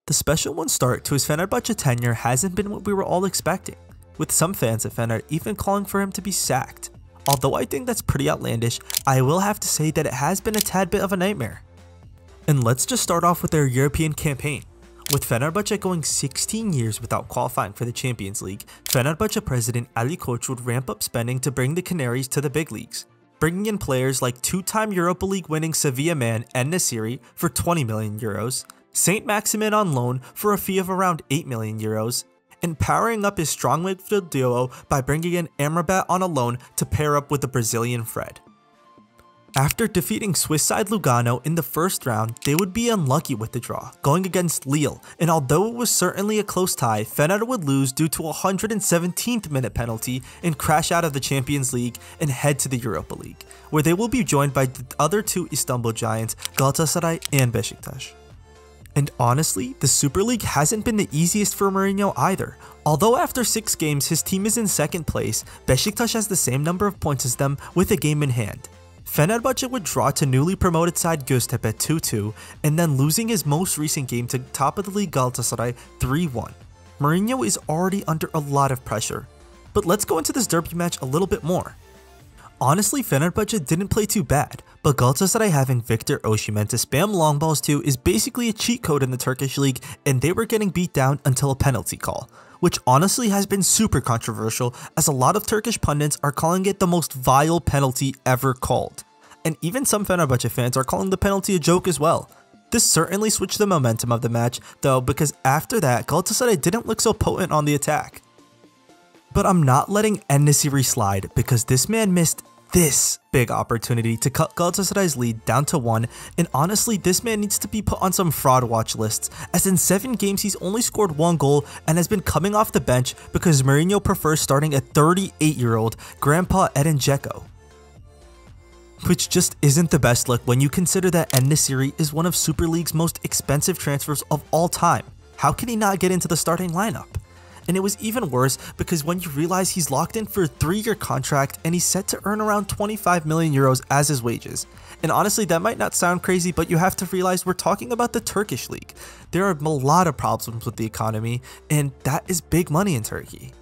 The special one start to his Fenerbahce tenure hasn't been what we were all expecting, with some fans at Fener even calling for him to be sacked. Although I think that's pretty outlandish, I will have to say that it has been a tad bit of a nightmare. And let's just start off with their European campaign. With Fenerbahce going 16 years without qualifying for the Champions League, Fenerbahce president Ali Koç would ramp up spending to bring the Canaries to the big leagues, bringing in players like two-time Europa League winning Sevilla man En-Nesyri for 20 million euros, Saint Maximin on loan for a fee of around 8 million euros, and powering up his strong midfield duo by bringing in Amrabat on a loan to pair up with the Brazilian Fred. After defeating Swiss side Lugano in the first round, they would be unlucky with the draw, going against Lille, and although it was certainly a close tie, Fener would lose due to a 117th minute penalty and crash out of the Champions League and head to the Europa League, where they will be joined by the other two Istanbul giants, Galatasaray and Beşiktaş. And honestly, the Super League hasn't been the easiest for Mourinho either. Although after 6 games his team is in 2nd place, Beşiktaş has the same number of points as them with a game in hand. Fenerbahce would draw to newly promoted side Göztepe 2-2 and then losing his most recent game to top of the league Galatasaray 3-1. Mourinho is already under a lot of pressure. But let's go into this derby match a little bit more. Honestly, Fenerbahce didn't play too bad, but Galatasaray having Victor Osimhen to spam long balls to is basically a cheat code in the Turkish league, and they were getting beat down until a penalty call, which honestly has been super controversial as a lot of Turkish pundits are calling it the most vile penalty ever called. And even some Fenerbahce fans are calling the penalty a joke as well. This certainly switched the momentum of the match though, because after that Galatasaray didn't look so potent on the attack. But I'm not letting En-Nesyri slide because this man missed this big opportunity to cut Galatasaray's lead down to 1, and honestly this man needs to be put on some fraud watch lists, as in 7 games he's only scored 1 goal and has been coming off the bench because Mourinho prefers starting a 38-year-old Grandpa Edin Dzeko. Which just isn't the best look when you consider that En-Nesyri is one of Super League's most expensive transfers of all time. How can he not get into the starting lineup? And it was even worse because when you realize he's locked in for a 3-year contract and he's set to earn around 25 million euros as his wages. And honestly, that might not sound crazy, but you have to realize we're talking about the Turkish league. There are a lot of problems with the economy, and that is big money in Turkey.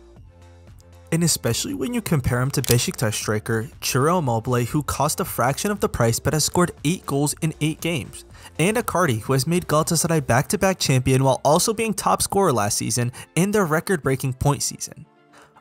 And especially when you compare him to Beşiktaş striker Ciro Immobile, who cost a fraction of the price but has scored 8 goals in 8 games. And Icardi, who has made Galatasaray back-to-back champion while also being top scorer last season in their record-breaking point season.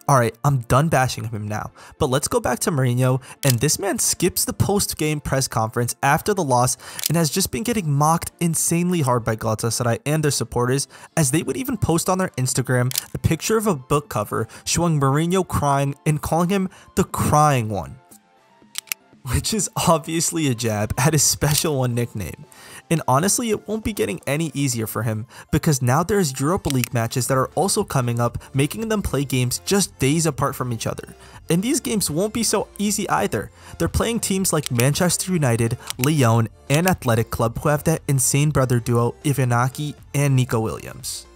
Alright, I'm done bashing him now, but let's go back to Mourinho, and this man skips the post-game press conference after the loss and has just been getting mocked insanely hard by Galatasaray and their supporters, as they would even post on their Instagram a picture of a book cover showing Mourinho crying and calling him the crying one. Which is obviously a jab at his special one nickname. And honestly, it won't be getting any easier for him because now there's Europa League matches that are also coming up, making them play games just days apart from each other. And these games won't be so easy either. They're playing teams like Manchester United, Lyon, and Athletic Club who have that insane brother duo Ivanaki and Nico Williams.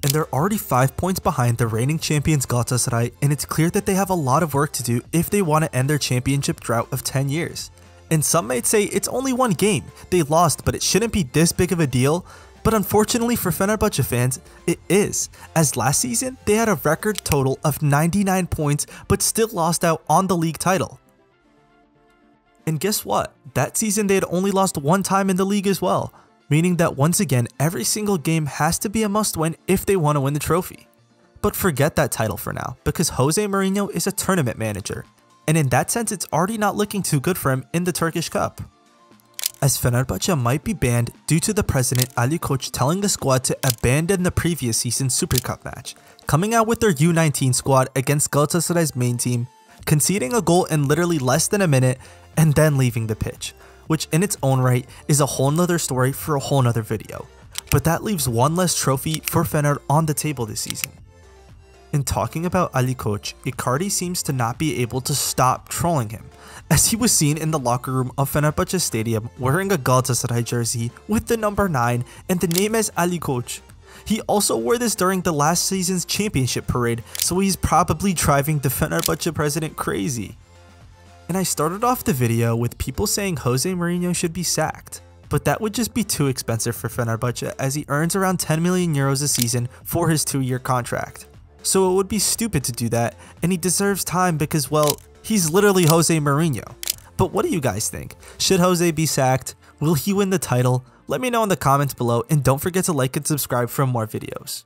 And they're already 5 points behind the reigning champions Galatasaray, and it's clear that they have a lot of work to do if they want to end their championship drought of 10 years. And some might say it's only 1 game, they lost, but it shouldn't be this big of a deal. But unfortunately for Fenerbahce fans, it is, as last season they had a record total of 99 points but still lost out on the league title. And guess what? That season they had only lost 1 time in the league as well, meaning that once again every single game has to be a must-win if they want to win the trophy. But forget that title for now, because Jose Mourinho is a tournament manager. And in that sense, it's already not looking too good for him in the Turkish Cup, as Fenerbahce might be banned due to the president Ali Koç telling the squad to abandon the previous season's Super Cup match, coming out with their U19 squad against Galatasaray's main team, conceding a goal in literally less than a minute, and then leaving the pitch, which in its own right is a whole nother story for a whole nother video. But that leaves 1 less trophy for Fener on the table this season. And talking about Ali Koç, Icardi seems to not be able to stop trolling him, as he was seen in the locker room of Fenerbahce Stadium wearing a Galatasaray jersey with the number 9 and the name as Ali Koç. He also wore this during the last season's championship parade, so he's probably driving the Fenerbahce president crazy. And I started off the video with people saying Jose Mourinho should be sacked. but that would just be too expensive for Fenerbahce as he earns around 10 million euros a season for his 2-year contract. So it would be stupid to do that, and he deserves time because, well, he's literally Jose Mourinho. But what do you guys think? Should Jose be sacked? Will he win the title? Let me know in the comments below, and don't forget to like and subscribe for more videos.